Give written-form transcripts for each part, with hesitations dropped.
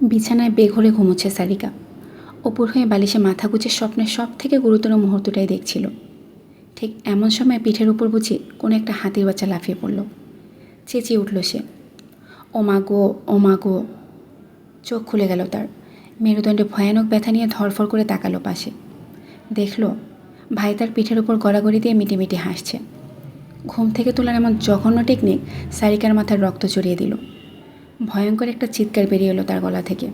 বিছানায় বেঘোরে ঘুমোচ্ছে সারিকা। অপুর হয়ে বালিশে মাথা গুঁজে স্বপ্নের সব থেকে গুরুতর মুহূর্তটাই দেখছিল। ঠিক এমন সময় পিঠের উপর বুঝি কোনো একটা হাতির বাচ্চা লাফিয়ে পড়ল। চেঁচিয়ে উঠল সে, ও মা গো, ও মা গো। চোখ খুলে গেল তার। মেরুদণ্ডে ভয়ানক ব্যথা নিয়ে ধরফর করে তাকালো পাশে। দেখল ভাই তার পিঠের উপর গড়াগড়ি দিয়ে মিটিমিটি হাসছে। ঘুম থেকে তোলার এমন জঘন্য টেকনিক সারিকার মাথার রক্ত চড়িয়ে দিল। ভয়ঙ্কর একটা চিৎকার বেরিয়ে এলো তার গলা থেকে।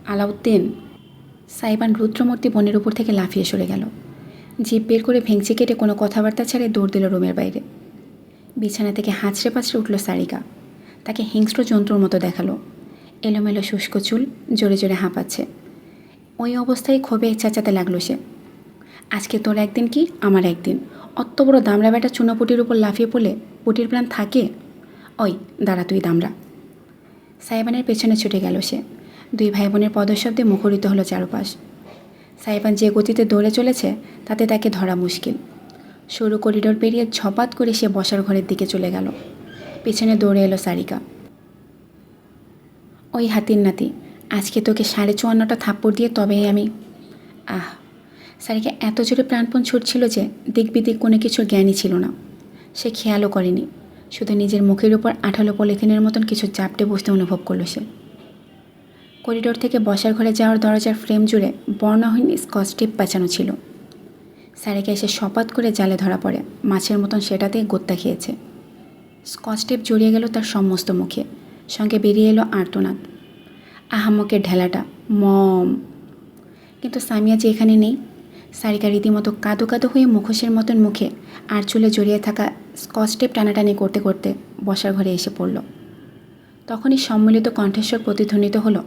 আলাউদ্দিন! সাইবান রুদ্রমূর্তি বনের উপর থেকে লাফিয়ে সরে গেল। জিভ বের করে ভেঙচি কেটে কোনো কথাবার্তা ছেড়ে দৌড় দিল রুমের বাইরে। বিছানা থেকে হাঁচড়ে পাঁচড়ে উঠল সারিকা। তাকে হিংস্র জন্তুর মতো দেখালো। এলোমেলো শুষ্ক চুল, জোরে জোরে হাঁপাচ্ছে। ওই অবস্থায় ক্ষোভে চেঁচাতে লাগলো সে, আজকে তোর একদিন কি আমার একদিন। অত বড় দামড়া বেটা চুনোপুটির উপর লাফিয়ে পড়লে পুটির প্রাণ থাকে? ওই দাঁড়া তুই দামড়া। সাইবানের পেছনে ছুটে গেল সে। দুই ভাই বোনের পদশব্দে মুখরিত হলো চারপাশ। সাইবান যে গতিতে দৌড়ে চলেছে তাতে তাকে ধরা মুশকিল। সরু করিডোর পেরিয়ে ঝপাত করে সে বসার ঘরের দিকে চলে গেল। পেছনে দৌড়ে এলো সারিকা। ওই হাতির নাতি, আজকে তোকে 54.5টা থাপ্পড় দিয়ে তবেই আমি। আহ! সারিকা এত জোরে প্রাণপণ ছুটছিল যে দিক বিদিক কোনো কিছুর জ্ঞানই ছিল না। সে খেয়ালও করেনি, শুধু নিজের মুখের উপর আঠালো পলিথিনের মতন কিছু চাপটে বসতে অনুভব করলো সে। করিডোর থেকে বসার ঘরে যাওয়ার দরজার ফ্রেম জুড়ে বর্ণহীন স্কচ টেপ পেঁচানো ছিল। সারিকা এসে শপাত করে জালে ধরা পড়ে মাছের মতন সেটাতে গোত্তা খেয়েছে। স্কচ টেপ জড়িয়ে গেল তার সমস্ত মুখে, সঙ্গে বেরিয়ে এলো আর্তনাদ। আহাম্মকের ঢেলাটা, মম! কিন্তু সামিয়া যে এখানে নেই। সারিকা রীতিমতো কাদো কাদো হয়ে মুখোশের মতন মুখে আর চুলে জড়িয়ে থাকা স্কচ টেপ টানাটানি করতে করতে বসার ঘরে এসে পড়ল। তখনই সম্মিলিত কণ্ঠস্বর প্রতিধ্বনিত হলো,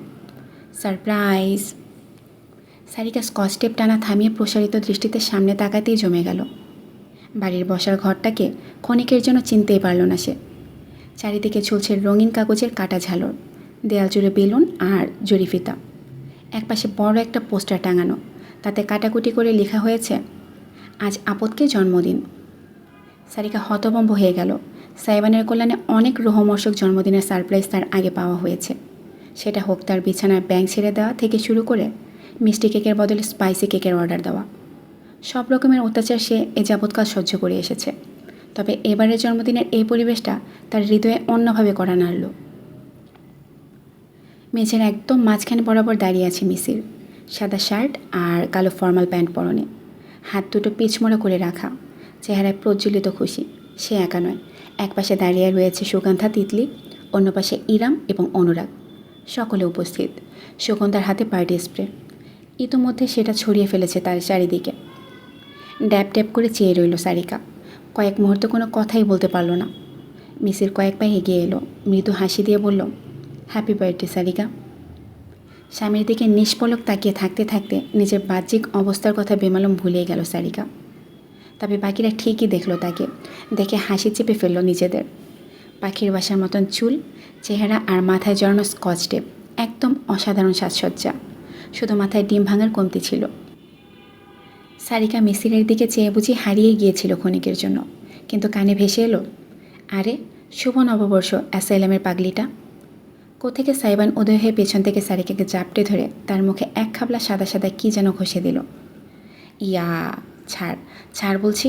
সারপ্রাইজ! সারিকা স্কচ টেপ টানা থামিয়ে প্রসারিত দৃষ্টিতে সামনে তাকাতেই জমে গেল। বাড়ির বসার ঘরটাকে ক্ষণিকের জন্য চিনতেই পারল না সে। চারিদিকে ঝুলছে রঙিন কাগজের কাটা ঝালর, দেয়াল জুড়ে বেলুন আর জরিফিতা। একপাশে বড় একটা পোস্টার টাঙানো, তাতে কাটাকুটি করে লেখা হয়েছে, আজ আপদকে জন্মদিন। সারিকা হতভম্ব হয়ে গেল। সাইবানের কল্যাণে অনেক রোহমর্ষক জন্মদিনের সারপ্রাইজ তার আগে পাওয়া হয়েছে। সেটা হোক তার বিছানার ব্যাঙ ছেড়ে দেওয়া থেকে শুরু করে মিষ্টি কেকের বদলে স্পাইসি কেকের অর্ডার দেওয়া। সব রকমের অত্যাচার সে এ যাবৎকাল সহ্য করে এসেছে। তবে এবারের জন্মদিনের এই পরিবেশটা তার হৃদয়ে অন্যভাবে করা নাড়ল। মেঝের একদম মাঝখানে বরাবর দাঁড়িয়ে আছে মিসির, সাদা শার্ট আর কালো ফর্মাল প্যান্ট পরনে, হাত দুটো পিছমোড়া করে রাখা, চেহারায় প্রজ্বলিত খুশি। সে একা নয়, একপাশে দাঁড়িয়ে রয়েছে সুগন্ধা তিতলি, অন্য পাশে ইরাম এবং অনুরাগ, সকলে উপস্থিত। সুগন্ধার হাতে পার্টি স্প্রে, ইতোমধ্যে সেটা ছড়িয়ে ফেলেছে তার চারিদিকে। ড্যাব ড্যাব করে চেয়ে রইল সারিকা। কয়েক মুহূর্ত কোনো কথাই বলতে পারল না। মিসির কয়েক পায়ে এগিয়ে এলো, মৃদু হাসি দিয়ে বলল, হ্যাপি বার্থডে সারিকা। স্বামীর দিকে নিষ্পলক তাকিয়ে থাকতে থাকতে নিজের বাহ্যিক অবস্থার কথা বেমালুম ভুলিয়ে গেল সারিকা। তবে বাকিরা ঠিকই দেখলো তাকে, দেখে হাসি চেপে ফেলল নিজেদের। পাখির বাসার মতন চুল, চেহারা আর মাথায় জড়ানো স্কচ টেপ, একদম অসাধারণ সাজসজ্জা। শুধু মাথায় ডিম ভাঙার কমতি ছিল। সারিকা মিসিরের দিকে চেয়ে বুঝি হারিয়ে গিয়েছিল ক্ষণিকের জন্য, কিন্তু কানে ভেসে এলো, আরে শুভ নববর্ষ অ্যাসাইলামের পাগলিটা। কোথেকে সাইবান উদয় হয়ে পেছন থেকে সারিকাকে জাপটে ধরে তার মুখে এক খাবলা সাদা সাদা কী যেন ঘষে দিল। ইয়া! ছাড় ছাড় বলছি।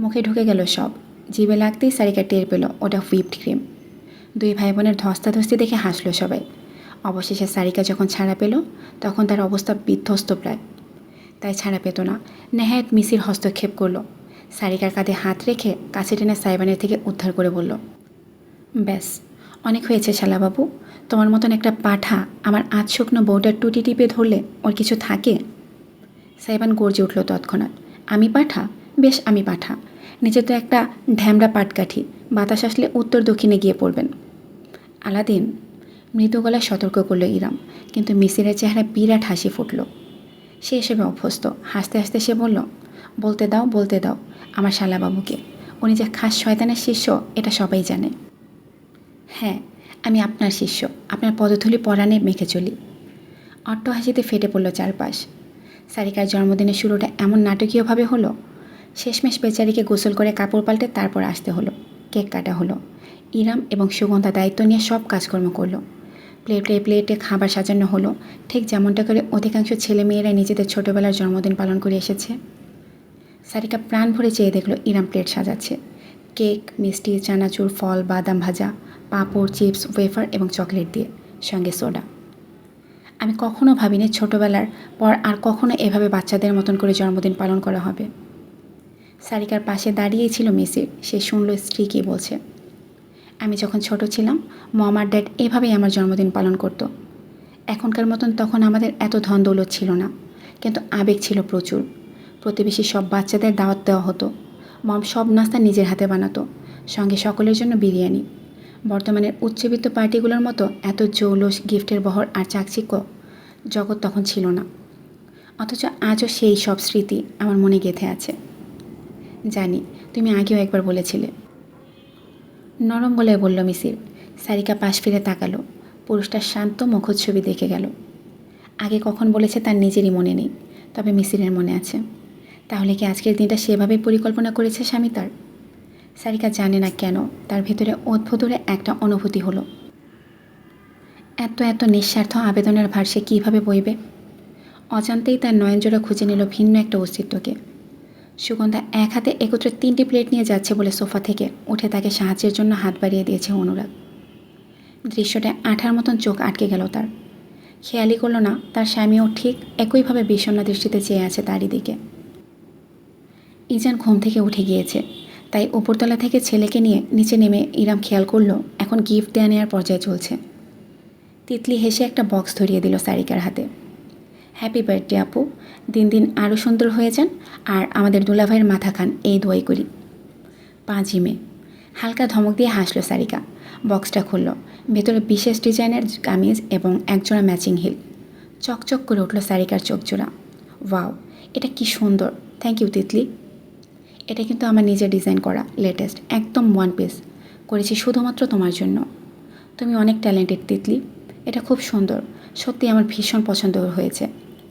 মুখে ঢুকে গেল সব। জিভে লাগতেই সারিকা টের পেল ওটা হুইপড ক্রিম। দুই ভাই বোনের ধস্তাধস্তি দেখে হাসলো সবাই। অবশেষে সারিকা যখন ছাড়া পেল তখন তার অবস্থা বিধ্বস্ত প্রায়। তাই ছাড়া পেত না, নেহায়েত মিসির হস্তক্ষেপ করলো। সারিকার কাঁধে হাত রেখে কাছে টেনে সাইবানের থেকে উদ্ধার করে বলল, ব্যাস অনেক হয়েছে শালাবাবু, তোমার মতন একটা পাঠা আমার আজ শুকনো বউটার টুটি টিপে ধরলে ওর কিছু থাকে? সাইবান গর্জে উঠল তৎক্ষণাৎ, আমি পাঠা? বেশ আমি পাঠা। নিজে তো একটা ঢ্যামড়া পাটকাঠি, বাতাস আসলে উত্তর দক্ষিণে গিয়ে পড়বেন। আলাদিন! মৃদু গলায় সতর্ক করলো ইরাম, কিন্তু মিসিরের চেহারা বিরাট হাসি ফুটল। সে এসবে অভ্যস্ত। হাসতে হাসতে সে বলল, বলতে দাও বলতে দাও আমার শালাবাবুকে, উনি যে খাস শয়তানের শিষ্য এটা সবাই জানে। হ্যাঁ, আমি আপনার শিষ্য, আপনার পদধূলি পরাণে মেখে চলি। অট্ট হাসিতে ফেটে পড়ল চারপাশ। সারিকার জন্মদিনের শুরুটা এমন নাটকীয়ভাবে হলো। শেষমেশ বেচারিকে গোসল করে কাপড় পাল্টে তারপর আসতে হলো। কেক কাটা হলো। ইরাম এবং সুগন্ধা দায়িত্ব নিয়ে সব কাজকর্ম করলো। প্লেটে প্লেটে খাবার সাজানো হলো, ঠিক যেমনটা করে অধিকাংশ ছেলেমেয়েরা নিজেদের ছোটোবেলার জন্মদিন পালন করে এসেছে। সারিকা প্রাণ ভরে চেয়ে দেখলো ইরাম প্লেট সাজাচ্ছে। কেক, মিষ্টি, চানাচুর, ফল, বাদাম ভাজা, পাঁপড়, চিপস, ওয়েফার এবং চকলেট দিয়ে, সঙ্গে সোডা। আমি কখনো ভাবিনি ছোটোবেলার পর আর কখনো এভাবে বাচ্চাদের মতন করে জন্মদিন পালন করা হবে। সারিকার পাশে দাঁড়িয়েই ছিল মিসির। সে শুনল স্ত্রী কী বলছে। আমি যখন ছোট ছিলাম, মম আর ড্যাড এভাবেই আমার জন্মদিন পালন করতো। এখনকার মতন তখন আমাদের এত ধন দৌলত ছিল না, কিন্তু আবেগ ছিল প্রচুর। প্রতিবেশী সব বাচ্চাদের দাওয়াত দেওয়া হতো। মম সব নাস্তা নিজের হাতে বানাতো, সঙ্গে সকলের জন্য বিরিয়ানি। বর্তমানের উচ্চবিত্ত পার্টিগুলোর মতো এত জৌলস, গিফটের বহর আর চাকচিক্য জগৎ তখন ছিল না। অথচ আজও সেই সব স্মৃতি আমার মনে গেঁথে আছে। জানি তুমি আগেও একবার বলেছিলে, নরম গলায় বলল মিসির। সারিকা পাশ ফিরে তাকালো। পুরুষটার শান্ত মুখচ্ছবি দেখে গেল। আগে কখন বলেছে তার নিজেরই মনে নেই, তবে মিসিরের মনে আছে। তাহলে কি আজকের দিনটা সেভাবেই পরিকল্পনা করেছে স্বামী তার? সারিকা জানে না কেন তার ভেতরে অদ্ভুতরে একটা অনুভূতি হলো। এত এত নিঃস্বার্থ আবেদনের ভার সে কীভাবে বইবে? অজান্তেই তার নয়নজোড়া খুঁজে নিল ভিন্ন একটা অস্তিত্বকে। সুগন্ধা এক হাতে একত্রে 3টি প্লেট নিয়ে যাচ্ছে বলে সোফা থেকে উঠে তাকে সাহায্যের জন্য হাত বাড়িয়ে দিয়েছে অনুরাগ। দৃশ্যটায় আঠার মতন চোখ আটকে গেল তার। খেয়ালই করল না তার স্বামীও ঠিক একইভাবে বিষণ্ণ দৃষ্টিতে চেয়ে আছে তারই দিকে। ইজান ঘুম থেকে উঠে গিয়েছে, তাই উপরতলা থেকে ছেলেকে নিয়ে নিচে নেমে ইরাম খেয়াল করলো এখন গিফট দেয়া নেওয়ার পর্যায়ে চলছে। তিতলি হেসে একটা বক্স ধরিয়ে দিল সারিকার হাতে। হ্যাপি বার্থডে আপু, দিন দিন আরও সুন্দর হয়ে যান, আর আমাদের দুলাভাইয়ের মাথা খান, এই দোয়াই করি। 5ই মে। হালকা ধমক দিয়ে হাসলো সারিকা। বক্সটা খুলল। ভেতরে বিশেষ ডিজাইনের কামিজ এবং একজোড়া ম্যাচিং হিল। চকচক করে উঠল সারিকার চোখজোড়া। ওয়াও, এটা কি সুন্দর, থ্যাংক ইউ তিতলি। এটা কিন্তু আমার নিজে ডিজাইন করা, লেটেস্ট, একদম 1 পিস করেছি শুধুমাত্র তোমার জন্য। তুমি অনেক ট্যালেন্টেড তিতলি, এটা খুব সুন্দর, সত্যি আমার ভীষণ পছন্দ হয়েছে,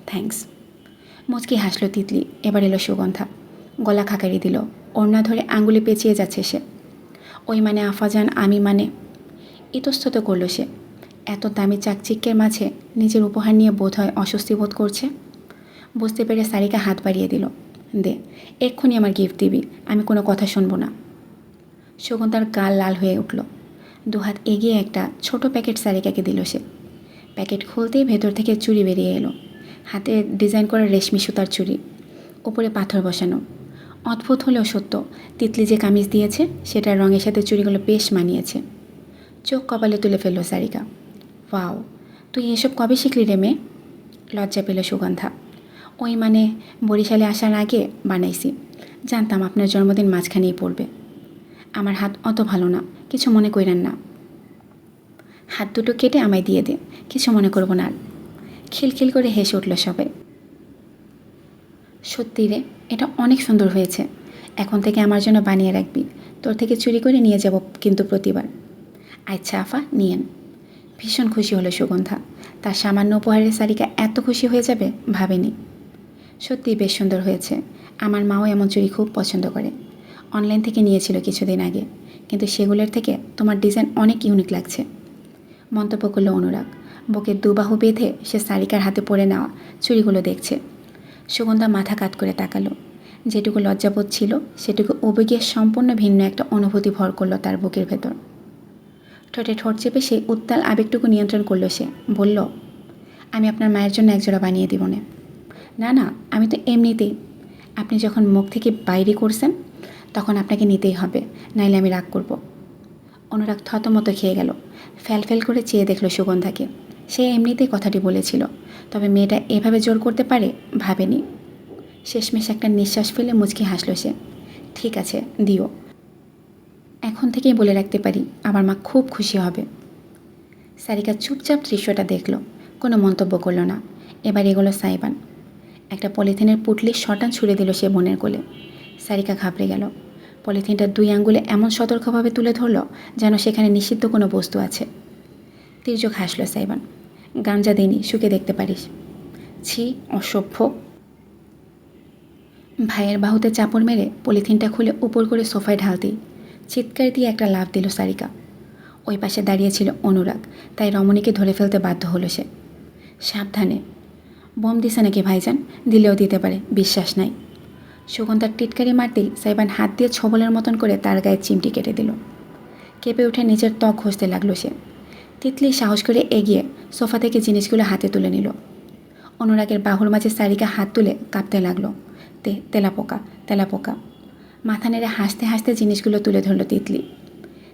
থ্যাঙ্কস। মুচকি হাসলো তিতলি। এবার এলো সুগন্ধা। গলা খাকারি দিল। ওড়না ধরে আঙ্গুলি পেঁচিয়ে যাচ্ছে সে। ওই মানে আফাজান, আমি মানে। ইতস্তত করলো সে। এত দামি চাকচিক্যের মাঝে নিজের উপহার নিয়ে বোধ হয় অস্বস্তি বোধ করছে। বুঝতে পেরে সারিকা হাত বাড়িয়ে দিল। দে, এক্ষুনি আমার গিফট দিবি, আমি কোনো কথা শুনবো না। সুগন্ধার গাল লাল হয়ে উঠল। দুহাত এগিয়ে একটা ছোট প্যাকেট সারিকাকে দিল সে। প্যাকেট খুলতেই ভেতর থেকে চুড়ি বেরিয়ে এলো। হাতে ডিজাইন করা রেশমি সুতার চুড়ি, উপরে পাথর বসানো। অদ্ভুত হলেও সত্য, তিতলি যে কামিজ দিয়েছে সেটার রঙের সাথে চুড়িগুলো বেশ মানিয়েছে। চোখ কপালে তুলে ফেলল সারিকা। ওয়াও, তুই এসব কবে শিখলি রে মেয়ে? লজ্জা পেল সুগন্ধা। ওই মানে বরিশালে আসার আগে বানাইছি, জানতাম আপনার জন্মদিন মাঝখানেই পড়বে। আমার হাত অত ভালো না, কিছু মনে করেন না। হাত দুটো কেটে আমায় দিয়ে দে, কিছু মনে করব না আর। খিলখিল করে হেসে উঠল সবাই। সত্যি রে, এটা অনেক সুন্দর হয়েছে, এখন থেকে আমার জন্য বানিয়ে রাখবি, তোর থেকে চুরি করে নিয়ে যাব কিন্তু প্রতিবার। আচ্ছা আফা, নিয়েন। ভীষণ খুশি হলো সুগন্ধা। তার সামান্য উপহারের সারিকা এত খুশি হয়ে যাবে ভাবেনি। সত্যিই বেশ সুন্দর হয়েছে, আমার মাও এমন চুড়ি খুব পছন্দ করে। অনলাইন থেকে নিয়েছিল কিছুদিন আগে, কিন্তু সেগুলোর থেকে তোমার ডিজাইন অনেক ইউনিক লাগছে, মন্তব্য করল অনুরাগ। বুকে দুবাহু বেঁধে সে সারিকার হাতে পড়ে নেওয়া চুড়িগুলো দেখছে। সুগন্ধা মাথা কাত করে তাকালো। যেটুকু লজ্জাবোধ ছিল সেটুকু উবেগে সম্পূর্ণ ভিন্ন একটা অনুভূতি ভর করলো তার বুকের ভেতর। ঠোঁটে ঠোঁট চেপে সেই উত্তাল আবেগটুকু নিয়ন্ত্রণ করলো সে। বলল, আমি আপনার মায়ের জন্য একজোড়া বানিয়ে দিব না। না না, আমি তো এমনিতেই। আপনি যখন মুখ থেকে বাইরে করছেন তখন আপনাকে নিতেই হবে, নাইলে আমি রাগ করব। অনুরাগ থতমত খেয়ে গেল। ফ্যাল করে চেয়ে দেখল সুগন্ধাকে। সে এমনিতেই কথাটি বলেছিল, তবে মেয়েটা এভাবে জোর করতে পারে ভাবেনি। শেষমেশ একটা নিঃশ্বাস ফেলে মুচকি হাসল সে। ঠিক আছে, দিও। এখন থেকেই বলে রাখতে পারি, আমার মা খুব খুশি হবে। সারিকা চুপচাপ দৃশ্যটা দেখল, কোনো মন্তব্য করল না। এবার এগোলো সাইবান। একটা পলিথিনের পুটলি শটান ছুঁড়ে দিল সে বোনের কোলে। সারিকা ঘাবড়ে গেল। পলিথিনটা 2 আঙ্গুলে এমন সতর্কভাবে তুলে ধরল যেন সেখানে নিষিদ্ধ কোনো বস্তু আছে। তির্যক হাসল সাইবান। গাঞ্জা দেনি, শুকে দেখতে পারিস। ছি, অসভ্য। ভাইয়ের বাহুতে চাপড় মেরে পলিথিনটা খুলে উপর করে সোফায় ঢালতেই চিৎকার দিয়ে একটা লাফ দিল সারিকা। ওই পাশে দাঁড়িয়েছিল অনুরাগ, তাই রমণীকে ধরে ফেলতে বাধ্য হলো সে। সাবধানে। বম দিছে নাকি ভাইজান? দিলেও দিতে পারে, বিশ্বাস নাই। সুগন্ধার টিটকারি মারতেই সাইবান হাত দিয়ে ছবলের মতন করে তার গায়ে চিমটি কেটে দিল। কেঁপে উঠে নিজের ত্বক ঘষতে লাগলো সে। তিতলি সাহস করে এগিয়ে সোফা থেকে জিনিসগুলো হাতে তুলে নিল। অনুরাগের বাহুর মাঝে সারিকা হাত তুলে কাঁপতে লাগলো। তেলাপোকা, তেলাপোকা। মাথা নেড়ে হাসতে হাসতে জিনিসগুলো তুলে ধরল তিতলি।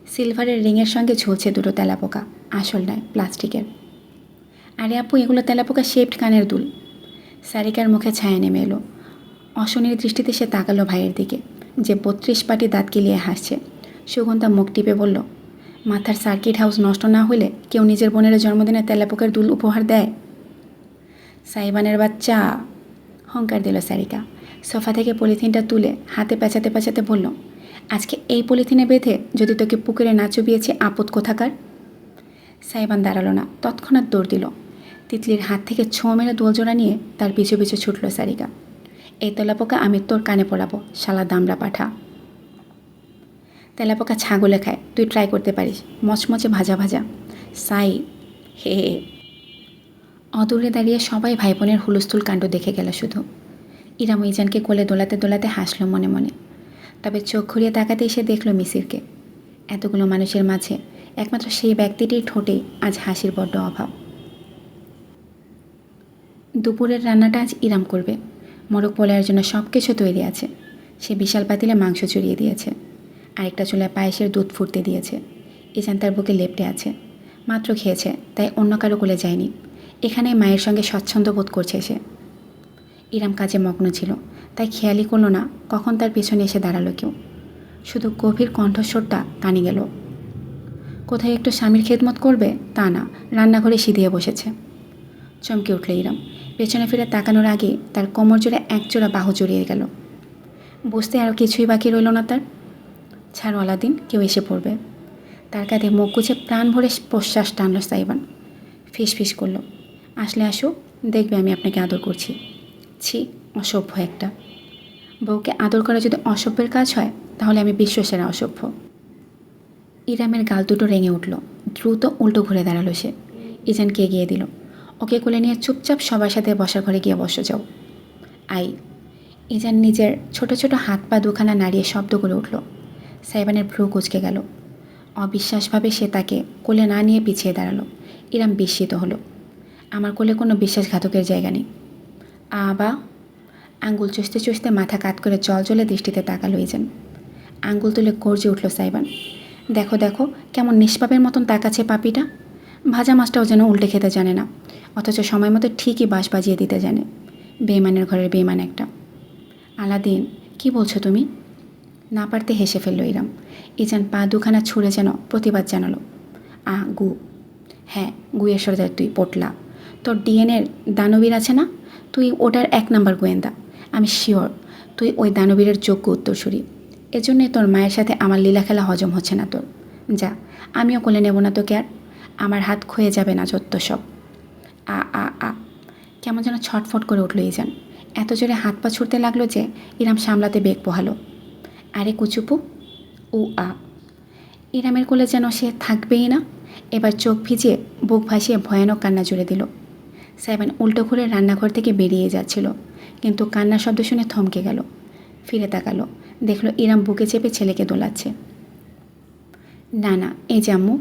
সিলভারের রিংয়ের সঙ্গে ঝুলছে দুটো তেলাপোকা, আসল নয়, প্লাস্টিকের। আরে আপু, এগুলো তেলাপোকা শেপড কানের দুল। সারিকার মুখে ছায়া নেমে এলো। অশনির দৃষ্টিতে সে তাকালো ভাইয়ের দিকে, যে 32 পাটি দাঁত কিলিয়ে হাসছে। সুগন্ধা মুখ টিপে বলল, মাথার সার্কিট হাউস নষ্ট না হলে কেউ নিজের বোনের জন্মদিনে তেলাপোকার দুল উপহার দেয়? সাইবানের বাচ্চা, হংকার দিল সারিকা। সোফা থেকে পলিথিনটা তুলে হাতে পেঁচাতে পেঁচাতে বলল, আজকে এই পলিথিনে বেঁধে যদি তোকে পুকুরে না চুবিয়েছে আপদ কোথাকার। সাইবান দাঁড়ালো না, তৎক্ষণাৎ দৌড় দিল। তিতলির হাত থেকে ছোঁ মেরে দোলজোড়া নিয়ে তার পিছু পিছু ছুটল সারিকা। এই তেলাপোকা আমি তোর কানে পড়াবো, শালা দামড়া পাঠা। তেলাপোকা ছাগলে খায়, তুই ট্রাই করতে পারিস, মচমচে ভাজা ভাজা। সাই হে হে। অদূরে দাঁড়িয়ে সবাই ভাই বোনের হুলস্থুল কাণ্ড দেখে গেল শুধু। ইরাম ইজানকে কোলে দোলাতে দোলাতে হাসল মনে মনে। তবে চোখ ঘুরিয়ে তাকাতেই সে দেখল মিসিরকে। এতগুলো মানুষের মাঝে একমাত্র সেই ব্যক্তিটির ঠোঁটেই আজ হাসির বড্ড অভাব। দুপুরের রান্নাটা আজ ইরাম করবে। মোরগ পোলাওয়ের জন্য সব কিছু তৈরি আছে। সে বিশাল পাতিলে মাংস চড়িয়ে দিয়েছে, আরেকটা চুলায় পায়েসের দুধ ফুটতে দিয়েছে। ইজান তার বুকে লেপ্টে আছে, মাত্র খেয়েছে, তাই অন্য কারো কোলে যায়নি। এখানে মায়ের সঙ্গে স্বচ্ছন্দ বোধ করছে সে। ইরাম কাজে মগ্ন ছিল, তাই খেয়ালই করলো না কখন তার পেছনে এসে দাঁড়ালো কেউ। শুধু গভীর কণ্ঠস্বরটা কানে গেল। কোথায় একটু স্বামীর খেদমত করবে তা না, রান্নাঘরে সিধিয়ে বসেছে। চমকে উঠল ইরাম। পেছনে ফিরে তাকানোর আগে তার কোমর জোড়ে একজোড়া বাহু জড়িয়ে গেল। বুঝতে আর কিছুই বাকি রইল না তার। ছাড় আলাদিন, কেউ এসে পড়বে। তার কাঁধে মুখ গুছে প্রাণ ভরে প্রশ্বাস টানল সাইবান। ফিস ফিস করল, আসলে আসুক, দেখবে আমি আপনাকে আদর করছি। ছি, অসভ্য একটা। বউকে আদর করা যদি অসভ্যের কাজ হয়, তাহলে আমি বিশ্বসেরা অসভ্য। ইরামের গাল দুটো রেঙে উঠল। দ্রুত উল্টো ঘুরে দাঁড়ালো সে। ইজানকে এগিয়ে দিল। ওকে কোলে নিয়ে চুপচাপ সবার সাথে বসার ঘরে গিয়ে বসে যাও। আই। ইজান নিজের ছোট ছোট হাত পা দুখানা নাড়িয়ে শব্দ করে উঠল। সাইবানের ভ্রু কুঁচকে গেল। অবিশ্বাসভাবে সে তাকে কোলে না নিয়ে পিছিয়ে দাঁড়ালো। ইরাম বিস্মিত হলো। আমার কোলে কোনো বিশ্বাসঘাতকের জায়গা নেই। আবা। আঙ্গুল চুষতে চুষতে মাথা কাত করে জলজলে দৃষ্টিতে তাকালো ইজান। আঙ্গুল তুলে গর্জে উঠল সাইবান। দেখো দেখো, কেমন নিষ্পাপের মতন তাকাচ্ছে পাপিটা। ভাজা মাছটাও যেন উল্টে খেতে জানে না, অথচ সময় মতো ঠিকই বাঁশ বাজিয়ে দিতে জানে। বেইমানের ঘরের বেইমান একটা। আলাদিন, কি বলছো তুমি? না পারতে হেসে ফেলল ইরাম। ইজান পা দুখানা ছুঁড়ে যেন প্রতিবাদ জানালো। গু। হ্যাঁ, গুয়ের সর্দার তুই, পোটলা। তোর ডিএনএর দানবীর আছে না, তুই ওটার 1 নাম্বার গোয়েন্দা। আমি শিওর তুই ওই দানবীরের যোগ্য উত্তরসূরি। এজন্যে তোর মায়ের সাথে আমার লীলা খেলা হজম হচ্ছে না তোর। যা, আমিও কোলে নেব না তোকে আর। আমার হাত ক্ষয়ে যাবে না যত সব। আ। কেমন যেন ছটফট করে উঠল ইজান। এত জোরে হাত পা ছুটতে লাগলো যে ইরাম সামলাতে বেগ পোহালো। আরে কুচুপু। আ। ইরামের কোলে যেন সে থাকবেই না। এবার চোখ ভিজিয়ে বুক ভাসিয়ে ভয়ানক কান্না জুড়ে দিল। সাইবান উল্টো ঘুরে রান্নাঘর থেকে বেরিয়ে যাচ্ছিল, কিন্তু কান্নার শব্দ শুনে থমকে গেল। ফিরে তাকালো, দেখলো ইরাম বুকে চেপে ছেলেকে দোলাচ্ছে। না না, এই যে আম্মু,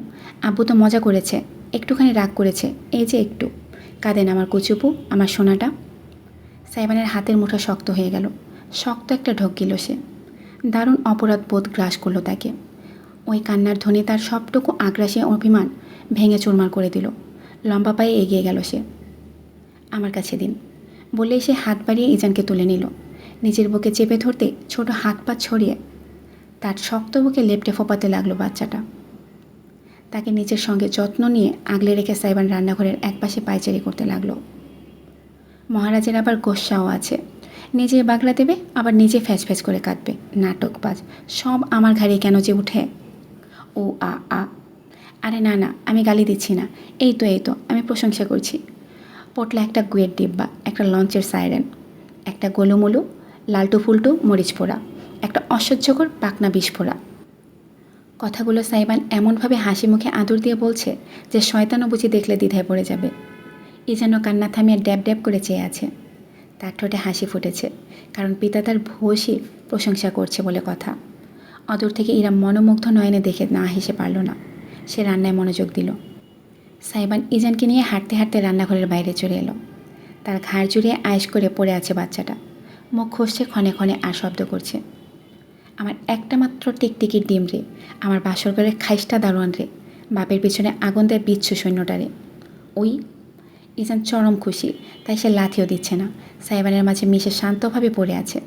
আব্বু তো মজা করেছে, একটুখানি রাগ করেছে, এই যে একটু। কাঁদেন আমার কুচুপু, আমার সোনাটা। সাইবানের হাতের মুঠো শক্ত হয়ে গেল। শক্ত একটা ঢোক গেল সে। দারুণ অপরাধ বোধ গ্রাস করলো তাকে। ওই কান্নার ধ্বনি তার সবটুকু আগ্রাসী অভিমান ভেঙে চুরমার করে দিল। লম্বা পায়ে এগিয়ে গেল সে। আমার কাছে দিন বলেই সে হাত বাড়িয়ে ইজানকে তুলে নিল। নিজের বুকে চেপে ধরতে ছোট হাত পা ছড়িয়ে তার শক্ত বুকে লেপ্টে ফোপাতে লাগলো বাচ্চাটা। তাকে নিজের সঙ্গে যত্ন নিয়ে আগলে রেখে সাইবান রান্নাঘরের একপাশে পায়চারি করতে লাগলো। মহারাজের আবার গোস্সাও আছে, নিজে বাগলা দেবে আবার নিজে ফ্যাচ ফ্যাচ করে কাঁদবে। নাটকবাজ, সব আমার ঘাড়ে কেন যে উঠে। আ। আরে না না, আমি গালি দিচ্ছি না, এই তো আমি প্রশংসা করছি। পটলা একটা গুয়ের ডিব্বা, একটা লঞ্চের সাইরেন, একটা গোলুমুলু লালটু ফুলটু মরিচ পোড়া, একটা অসহ্যকর পাকনা বিষ ফোড়া। কথাগুলো সাইবান এমনভাবে হাসি মুখে আদর দিয়ে বলছে যে শয়তানও বুঝি দেখলে দ্বিধায় পড়ে যাবে। যেন কান্না থামিয়ে ড্যাব ড্যাব করে চেয়ে আছে। তার ঠোঁটে হাসি ফুটেছে, কারণ পিতা তার ভূয়সী প্রশংসা করছে বলে কথা। অদূর থেকে ইরা মনোমুগ্ধ নয়নে দেখে না হেসে পারল না। সে রান্নায় মনোযোগ দিল। সাইবান ইজানকে নিয়ে হাঁটতে হাঁটতে রান্নাঘরের বাইরে চলে এলো। তার ঘাড় জুড়িয়ে আয়েশ করে পড়ে আছে বাচ্চাটা। মুখ খসছে ক্ষণে ক্ষণে আর শব্দ করছে, আমার একটা মাত্র টিকটিকির ডিম রে, আমার বাসর ঘরের খাইস্টা দারোয়ান রে, বাপের পিছনে আগুন দেয় বিচ্ছু সৈন্যটা রে। ওই ইজান চরম খুশি, তাই সে লাথিও দিচ্ছে না। সাইবানের মাঝে মিশে শান্তভাবে পড়ে আছে।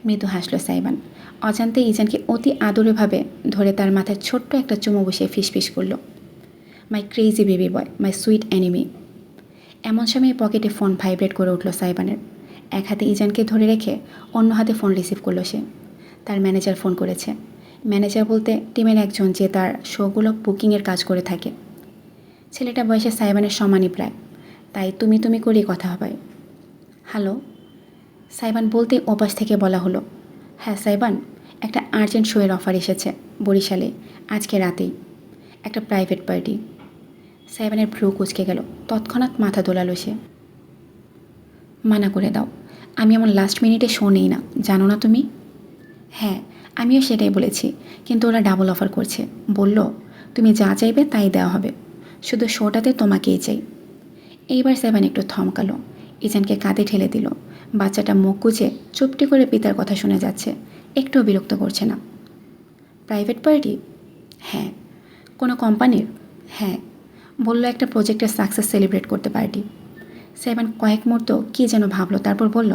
মৃদু হাসল সাইবান। অজান্তে ইজানকে অতি আদরেভাবে ধরে তার মাথায় ছোট্ট একটা চুমু বসিয়ে ফিসফিস করল, my crazy baby boy, my sweet enemy. এমন সময় পকেটে ফোন ভাইব্রেট করে উঠল সাইবানের। এক হাতে ইজানকে ধরে রেখে অন্য হাতে ফোন রিসিভ করলো সে। তার ম্যানেজার ফোন করেছে। ম্যানেজার বলতে টিমের একজন, যে তার শোগুলো বুকিংয়ের কাজ করে থাকে। ছেলেটা বয়সে সাইবানের সমানই প্রায়, তাই তুমি তুমি করেই কথা হবে। হ্যালো, সাইবান বলতে ওপাশ থেকে বলা হলো, হ্যাঁ সাইবান, একটা আর্জেন্ট শোয়ের অফার এসেছে বরিশালে আজকে রাতেই, একটা প্রাইভেট পার্টি। সাইবানের ভ্রু কুচকে গেল। তৎক্ষণাৎ মাথা দোলালো সে। মানা করে দাও, আমি আমার লাস্ট মিনিটে শো নেই না, জানো না তুমি? হ্যাঁ, আমিও সেটাই বলেছি, কিন্তু ওরা ডাবল অফার করছে। বলল তুমি যা চাইবে তাই দেওয়া হবে, শুধু শোটাতে তোমাকেই চাই। এইবার সাইবান একটু থমকালো। ইজানকে কাঁধে ঠেলে দিল। বাচ্চাটা মুখ গুজে চুপটি করে পিতার কথা শুনে যাচ্ছে, একটুও বিরক্ত করছে না। Private party? হ্যাঁ। কোনো কোম্পানির? হ্যাঁ। বলল একটা প্রজেক্টের সাকসেস সেলিব্রেট করতে পার্টি। সাইবান কয়েক মুহূর্ত কী যেন ভাবলো, তারপর বলল,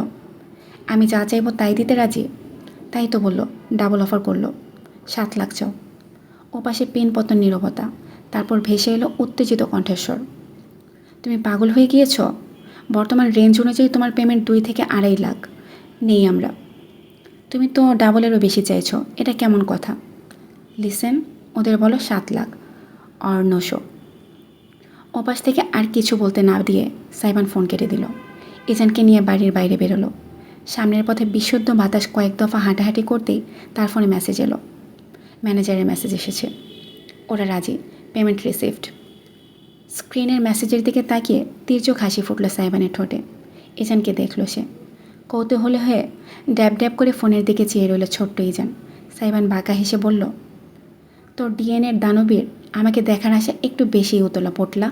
আমি যা চাইবো তাই দিতে রাজি? তাই তো বলল, ডাবল অফার করলো, 7 লাখ চাও। ওপাশে পেন পতন নীরবতা, তারপর ভেসে এলো উত্তেজিত কণ্ঠস্বর, তুমি পাগল হয়ে গিয়েছ? বর্তমান রেঞ্জ অনুযায়ী তোমার পেমেন্ট 2 থেকে 2.5 লাখ নেই আমরা। তুমি তো ডাবলেরও বেশি চাইছো, এটা কেমন কথা? লিসেন, ওদের বলো 7 লাখ আর 900। ওপাশ থেকে আর কিছু বলতে না দিয়ে সাইবান ফোন কেটে দিল। ইজানকে নিয়ে বাড়ির বাইরে বেরোলো। সামনের পথে বিশুদ্ধ বাতাস কয়েক দফা হাঁটাহাঁটি করতেই তার ফোনে মেসেজ এলো। ম্যানেজারের মেসেজ এসেছে, ওরা রাজি, পেমেন্ট রিসিভড। স্ক্রিনের মেসেজের দিকে তাকিয়ে তির্যক হাসি ফুটল সাইবানের ঠোঁটে। ইজানকে দেখল সে। কৌতূহলী হয়ে ড্যাব ড্যাব করে ফোনের দিকে চেয়ে রইল ছোট্ট ইজান। সাইবান বাঁকা হেসে বলল, তোর ডিএনএর দানবীর আমাকে দেখার আশা একটু বেশি উতলা পটলা।